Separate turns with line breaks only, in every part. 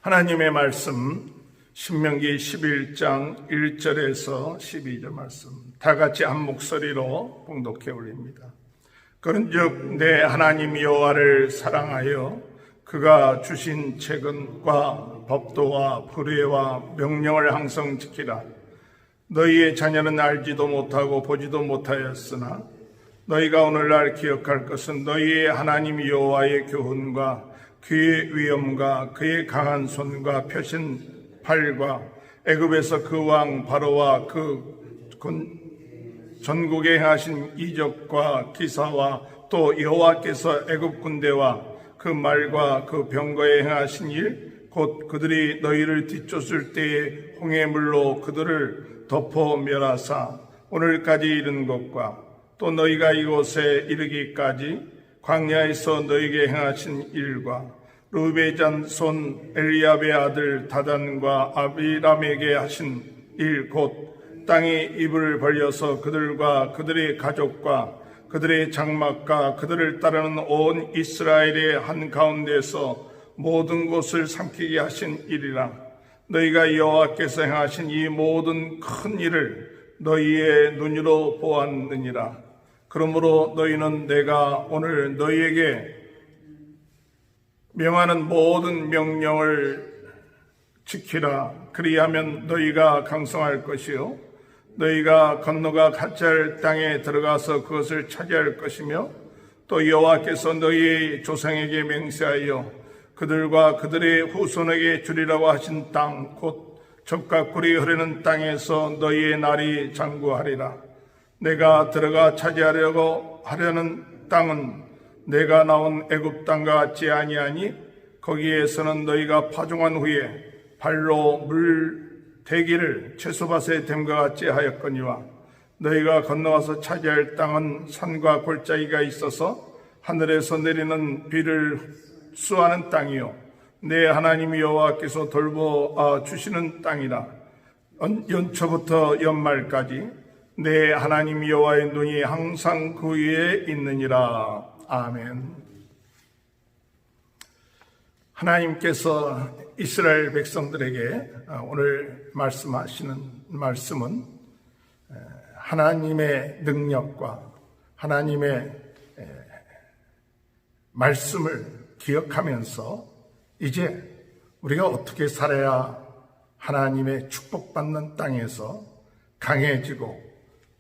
하나님의 말씀 신명기 11장 1절에서 12절 말씀 다 같이 한 목소리로 봉독해 올립니다. 그런즉 내 하나님 여호와를 사랑하여 그가 주신 책은과 법도와 규례와 명령을 항상 지키라. 너희의 자녀는 알지도 못하고 보지도 못하였으나 너희가 오늘날 기억할 것은 너희의 하나님 여호와의 교훈과 그의 위엄과 그의 강한 손과 펴신 팔과 애굽에서 그 왕 바로와 그 전국에 행하신 이적과 기사와 또 여호와께서 애굽 군대와 그 말과 그 병거에 행하신 일 곧 그들이 너희를 뒤쫓을 때에 홍해물로 그들을 덮어 멸하사 오늘까지 이른 것과 또 너희가 이곳에 이르기까지 광야에서 너희에게 행하신 일과 르베잔 손 엘리압의 아들 다단과 아비람에게 하신 일 곧 땅이 입을 벌려서 그들과 그들의 가족과 그들의 장막과 그들을 따르는 온 이스라엘의 한가운데서 모든 곳을 삼키게 하신 일이라. 너희가 여호와께서 행하신 이 모든 큰 일을 너희의 눈으로 보았느니라. 그러므로 너희는 내가 오늘 너희에게 명하는 모든 명령을 지키라. 그리하면 너희가 강성할 것이요 너희가 건너가 가짜를 땅에 들어가서 그것을 차지할 것이며 또 여호와께서 너희의 조상에게 맹세하여 그들과 그들의 후손에게 주리라고 하신 땅 곧 젖과 꿀이 흐르는 땅에서 너희의 날이 장구하리라. 내가 들어가 차지하려고 하려는 땅은 내가 나온 애굽 땅과 같지 아니하니 거기에서는 너희가 파종한 후에 발로 물 대기를 채소밭에 댐과 같이 하였거니와 너희가 건너와서 차지할 땅은 산과 골짜기가 있어서 하늘에서 내리는 비를 수하는 땅이요 내 하나님 여호와께서 돌보아 주시는 땅이라. 연초부터 연말까지 내 하나님 여호와의 눈이 항상 그 위에 있느니라. 아멘. 하나님께서 이스라엘 백성들에게 오늘 말씀하시는 말씀은 하나님의 능력과 하나님의 말씀을 기억하면서 이제 우리가 어떻게 살아야 하나님의 축복받는 땅에서 강해지고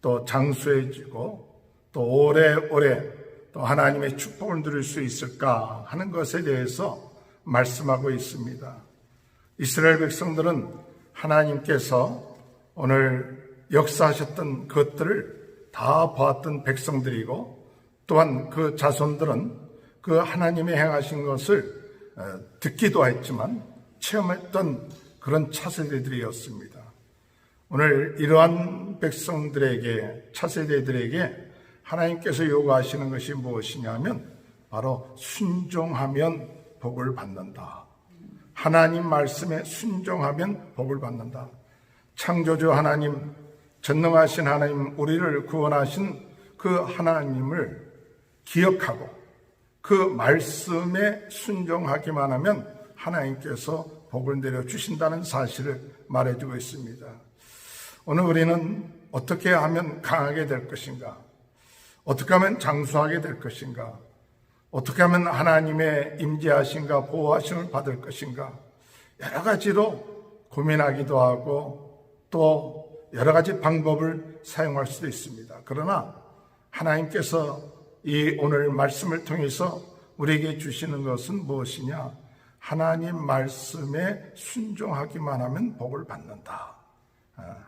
또 장수해지고 또 오래오래 또 하나님의 축복을 누릴 수 있을까 하는 것에 대해서 말씀하고 있습니다. 이스라엘 백성들은 하나님께서 오늘 역사하셨던 것들을 다 보았던 백성들이고 또한 그 자손들은 그 하나님의 행하신 것을 듣기도 했지만 체험했던 그런 차세대들이었습니다. 오늘 이러한 백성들에게 차세대들에게 하나님께서 요구하시는 것이 무엇이냐면 바로 순종하면 복을 받는다. 하나님 말씀에 순종하면 복을 받는다. 창조주 하나님, 전능하신 하나님, 우리를 구원하신 그 하나님을 기억하고 그 말씀에 순종하기만 하면 하나님께서 복을 내려주신다는 사실을 말해주고 있습니다. 오늘 우리는 어떻게 하면 강하게 될 것인가? 어떻게 하면 장수하게 될 것인가? 어떻게 하면 하나님의 임재하심과 보호하심을 받을 것인가? 여러 가지로 고민하기도 하고 또 여러 가지 방법을 사용할 수도 있습니다. 그러나 하나님께서 이 오늘 말씀을 통해서 우리에게 주시는 것은 무엇이냐? 하나님 말씀에 순종하기만 하면 복을 받는다.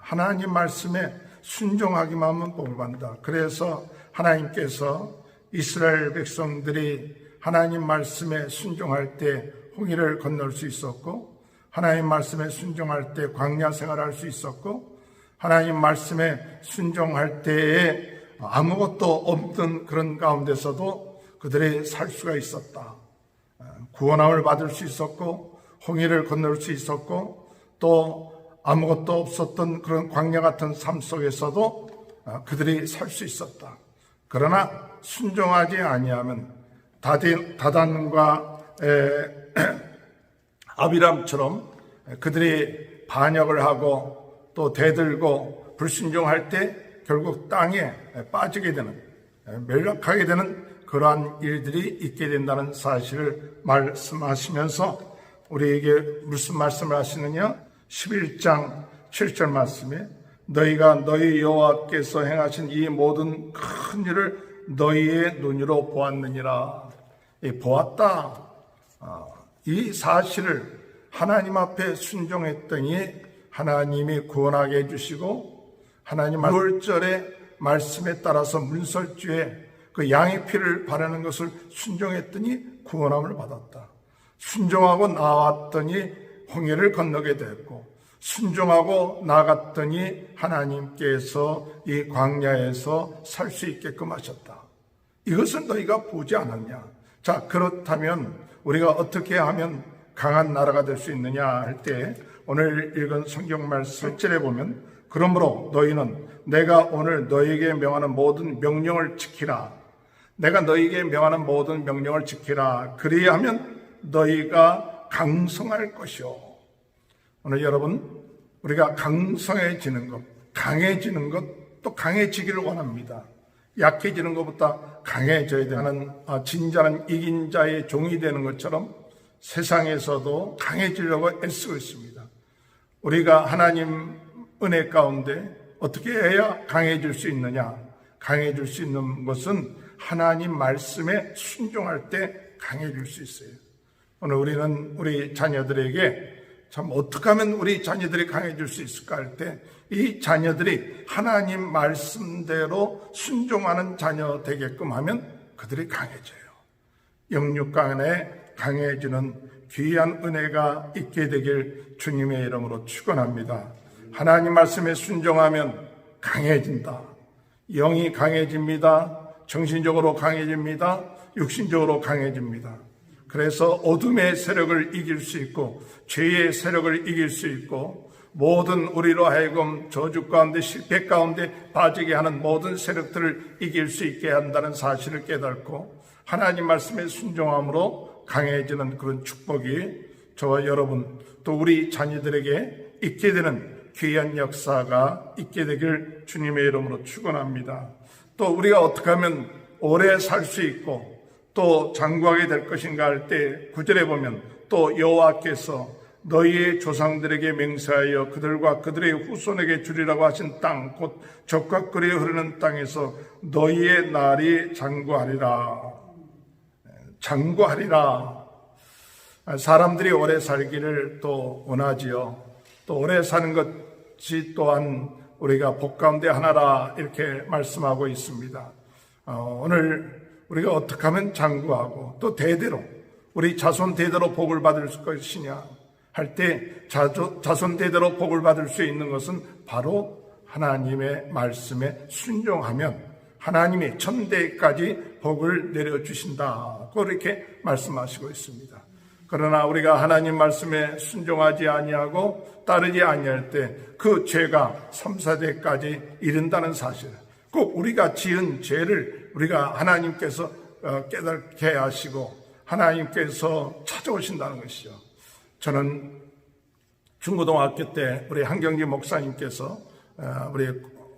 하나님 말씀에 순종하기만 하면 복을 받는다. 그래서 하나님께서 이스라엘 백성들이 하나님 말씀에 순종할 때 홍해를 건널 수 있었고 하나님 말씀에 순종할 때 광야 생활할 수 있었고 하나님 말씀에 순종할 때에 아무것도 없던 그런 가운데서도 그들이 살 수가 있었다. 구원함을 받을 수 있었고 홍해를 건널 수 있었고 또 아무것도 없었던 그런 광야 같은 삶 속에서도 그들이 살 수 있었다. 그러나 순종하지 아니하면 다단과 아비람처럼 그들이 반역을 하고 또 대들고 불순종할 때 결국 땅에 빠지게 되는, 멸락하게 되는 그러한 일들이 있게 된다는 사실을 말씀하시면서 우리에게 무슨 말씀을 하시느냐? 11장 7절 말씀에 너희가 너희 여호와께서 행하신 이 모든 큰 일을 너희의 눈으로 보았느니라. 보았다. 이 사실을 하나님 앞에 순종했더니 하나님이 구원하게 해주시고, 하나님 6월절의 말씀에 따라서 문설주에 그 양의 피를 바르는 것을 순종했더니 구원함을 받았다. 순종하고 나왔더니 홍해를 건너게 됐고, 순종하고 나갔더니 하나님께서 이 광야에서 살 수 있게끔 하셨다. 이것은 너희가 보지 않았냐? 자, 그렇다면 우리가 어떻게 하면 강한 나라가 될 수 있느냐 할 때, 오늘 읽은 성경 말씀 1절에 보면 그러므로 너희는 내가 오늘 너희에게 명하는 모든 명령을 지키라. 내가 너희에게 명하는 모든 명령을 지키라. 그리하면 너희가 강성할 것이요. 오늘 여러분, 우리가 강성해지는 것, 강해지는 것, 또 강해지기를 원합니다. 약해지는 것보다 강해져야 되는, 진짜는 이긴 자의 종이 되는 것처럼 세상에서도 강해지려고 애쓰고 있습니다. 우리가 하나님 은혜 가운데 어떻게 해야 강해질 수 있느냐? 강해질 수 있는 것은 하나님 말씀에 순종할 때 강해질 수 있어요. 오늘 우리는 우리 자녀들에게 참 어떻게 하면 우리 자녀들이 강해질 수 있을까 할 때, 이 자녀들이 하나님 말씀대로 순종하는 자녀 되게끔 하면 그들이 강해져요. 영육간에 강해지는 귀한 은혜가 있게 되길 주님의 이름으로 축원합니다. 하나님 말씀에 순종하면 강해진다. 영이 강해집니다. 정신적으로 강해집니다. 육신적으로 강해집니다. 그래서 어둠의 세력을 이길 수 있고, 죄의 세력을 이길 수 있고, 모든 우리로 하여금 저주 가운데 실패 가운데 빠지게 하는 모든 세력들을 이길 수 있게 한다는 사실을 깨닫고 하나님 말씀에 순종함으로 강해지는 그런 축복이 저와 여러분 또 우리 자녀들에게 있게 되는 귀한 역사가 있게 되길 주님의 이름으로 축원합니다. 또 우리가 어떻게 하면 오래 살 수 있고 또 장구하게 될 것인가 할 때 9절에 보면 또 여호와께서 너희의 조상들에게 맹세하여 그들과 그들의 후손에게 주리라고 하신 땅 곧 젖과 꿀이 흐르는 땅에서 너희의 날이 장구하리라. 장구하리라. 사람들이 오래 살기를 또 원하지요. 또 오래 사는 것이 또한 우리가 복 가운데 하나라 이렇게 말씀하고 있습니다. 오늘 우리가 어떻게 하면 장구하고 또 대대로 우리 자손 대대로 복을 받을 것이냐 할 때 자손 대대로 복을 받을 수 있는 것은 바로 하나님의 말씀에 순종하면 하나님이 천대까지 복을 내려주신다. 그렇게 말씀하시고 있습니다. 그러나 우리가 하나님 말씀에 순종하지 아니하고 따르지 아니할 때 그 죄가 3, 4대까지 이른다는 사실, 꼭 우리가 지은 죄를 우리가 하나님께서 깨닫게 하시고 하나님께서 찾아오신다는 것이죠. 저는 중고등학교 때 우리 한경지 목사님께서 우리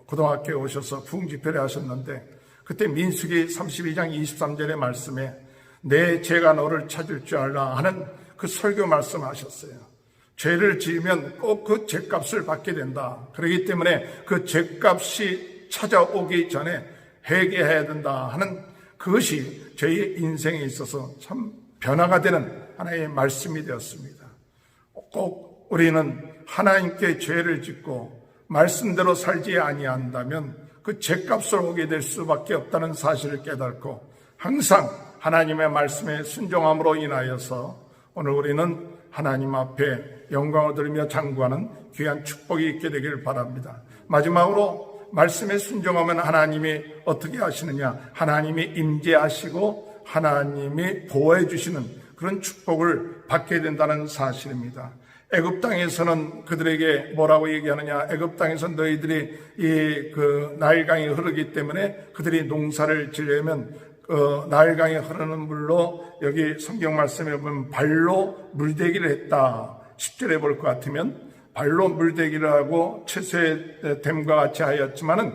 고등학교에 오셔서 부흥집회를 하셨는데 그때 민수기 32장 23절의 말씀에 내 죄가 너를 찾을 줄 알라 하는 그 설교 말씀하셨어요. 죄를 지으면 꼭 그 죄값을 받게 된다. 그렇기 때문에 그 죄값이 찾아오기 전에 회개해야 된다 하는 그것이 저희 인생에 있어서 참 변화가 되는 하나의 말씀이 되었습니다. 꼭 우리는 하나님께 죄를 짓고 말씀대로 살지 아니한다면 그 죄값을 오게 될 수밖에 없다는 사실을 깨닫고 항상 하나님의 말씀에 순종함으로 인하여서 오늘 우리는 하나님 앞에 영광을 드리며 장구하는 귀한 축복이 있게 되기를 바랍니다. 마지막으로 말씀에 순종하면 하나님이 어떻게 하시느냐? 하나님이 임재하시고 하나님이 보호해 주시는 그런 축복을 받게 된다는 사실입니다. 애굽 땅에서는 그들에게 뭐라고 얘기하느냐? 애굽 땅에서 너희들이 이 나일강이 흐르기 때문에 그들이 농사를 지려면 나일강에 흐르는 물로 여기 성경 말씀에 보면 발로 물대기를 했다. 10절에 볼 것 같으면 발로 물대기를 하고 채소의 댐과 같이 하였지만은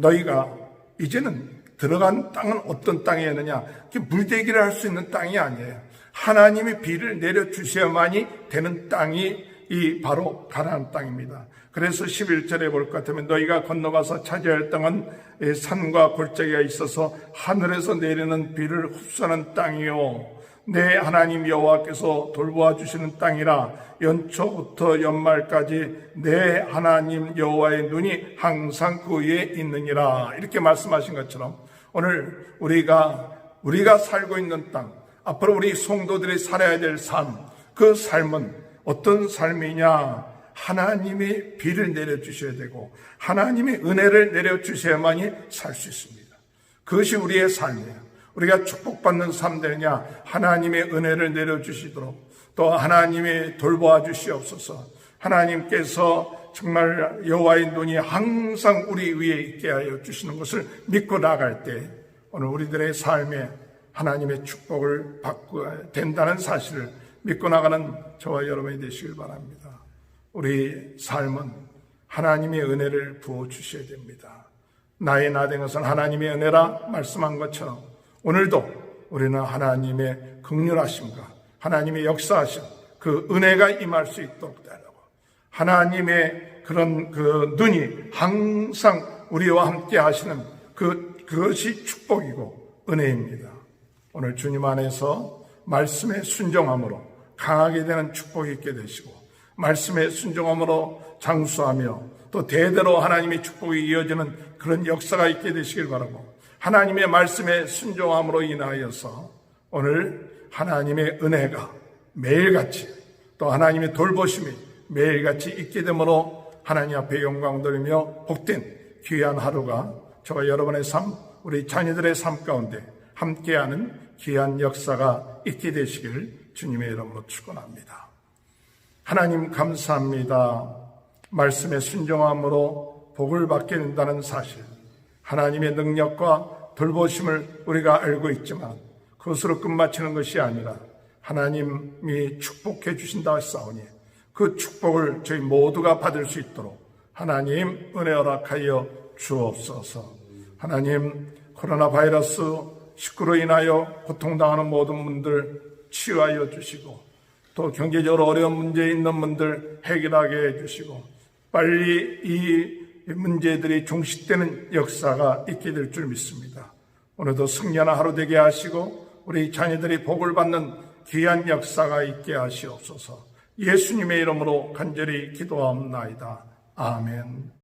너희가 이제는 들어간 땅은 어떤 땅이었느냐? 물대기를 할 수 있는 땅이 아니에요. 하나님이 비를 내려주셔야만이 되는 땅이 이 바로 가나안 땅입니다. 그래서 11절에 볼 것 같으면 너희가 건너가서 차지할 할 땅은 산과 골짜기가 있어서 하늘에서 내리는 비를 흡수하는 땅이요 내 하나님 여호와께서 돌보아 주시는 땅이라 연초부터 연말까지 내 하나님 여호와의 눈이 항상 그 위에 있느니라. 이렇게 말씀하신 것처럼 오늘 우리가 살고 있는 땅, 앞으로 우리 성도들이 살아야 될 삶, 그 삶은 어떤 삶이냐? 하나님이 비를 내려주셔야 되고 하나님이 은혜를 내려주셔야만이 살 수 있습니다. 그것이 우리의 삶이에요. 우리가 축복받는 삶 되느냐? 하나님의 은혜를 내려주시도록 또 하나님이 돌보아 주시옵소서. 하나님께서 정말 여호와의 눈이 항상 우리 위에 있게 하여 주시는 것을 믿고 나갈 때 오늘 우리들의 삶에 하나님의 축복을 받고 된다는 사실을 믿고 나가는 저와 여러분이 되시길 바랍니다. 우리 삶은 하나님의 은혜를 부어주셔야 됩니다. 나의 나된 것은 하나님의 은혜라 말씀한 것처럼 오늘도 우리는 하나님의 긍휼하심과 하나님의 역사하심 그 은혜가 임할 수 있도록 달라고 하나님의 그런 그 눈이 항상 우리와 함께 하시는 그것이 축복이고 은혜입니다. 오늘 주님 안에서 말씀에 순종함으로 강하게 되는 축복이 있게 되시고 말씀에 순종함으로 장수하며 또 대대로 하나님의 축복이 이어지는 그런 역사가 있게 되시길 바라고 하나님의 말씀에 순종함으로 인하여서 오늘 하나님의 은혜가 매일같이 또 하나님의 돌보심이 매일같이 있게 되므로 하나님 앞에 영광 돌리며 복된 귀한 하루가 저와 여러분의 삶, 우리 자녀들의 삶 가운데 함께하는 귀한 역사가 있게 되시길 주님의 이름으로 축원합니다. 하나님 감사합니다. 말씀에 순종함으로 복을 받게 된다는 사실, 하나님의 능력과 돌보심을 우리가 알고 있지만 그것으로 끝마치는 것이 아니라 하나님이 축복해 주신다 했사오니 그 축복을 저희 모두가 받을 수 있도록 하나님 은혜 허락하여 주옵소서. 하나님 코로나 바이러스 19로 인하여 고통당하는 모든 분들 치유하여 주시고 또 경제적으로 어려운 문제 있는 분들 해결하게 해주시고 빨리 이 문제들이 종식되는 역사가 있게 될 줄 믿습니다. 오늘도 승리하는 하루 되게 하시고 우리 자녀들이 복을 받는 귀한 역사가 있게 하시옵소서. 예수님의 이름으로 간절히 기도하옵나이다. 아멘.